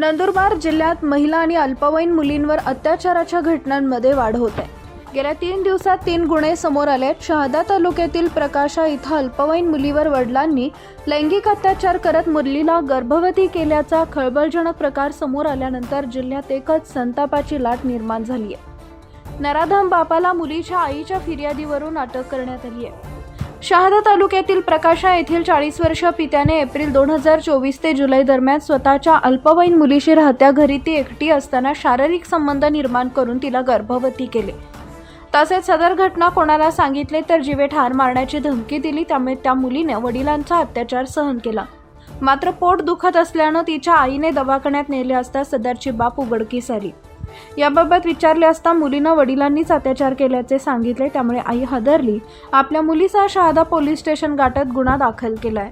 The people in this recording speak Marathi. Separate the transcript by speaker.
Speaker 1: नंदुरबार जिल्ह्यात महिला आणि अल्पवयीन मुलींवर अत्याचाराच्या घटनांमध्ये वाढ होत आहे। गेल्या 3 दिवसात 3 गुन्हे समोर आले आहेत। शहादा तालुक्यातील प्रकाशा इथं अल्पवयीन मुलीवर वडिलांनी लैंगिक अत्याचार करत मुलीला गर्भवती केल्याचा खळबळजनक प्रकार समोर आल्यानंतर जिल्ह्यात एकच संतापाची लाट निर्माण झाली आहे। नराधम बापाला मुलीच्या आईच्या फिर्यादीवरून अटक करण्यात आली आहे। शहादा तालुक्यातील प्रकाशा येथील 40 वर्षीय पित्याने एप्रिल 2024 ते जुलै दरम्यान स्वतःच्या अल्पवयीन मुलीशी राहत्या घरी ती एकटी असताना शारीरिक संबंध निर्माण करून तिला गर्भवती केले। तसेच सदर घटना कोणाला सांगितले तर जीवे ठार मारण्याची धमकी दिली। त्यामुळे त्या मुलीने वडिलांचा अत्याचार सहन केला। मात्र पोट दुखत असल्याने तिच्या आईने दवाखान्यात नेले असता सदरची बाप उघडकीस आली। याबाबत विचारले असता मुलीने वडिलांनीच अत्याचार केल्याचे सांगितले। त्यामुळे आई हादरली। आपल्या मुलीसह शहादा पोलीस स्टेशन गाठत गुन्हा दाखल केलाय।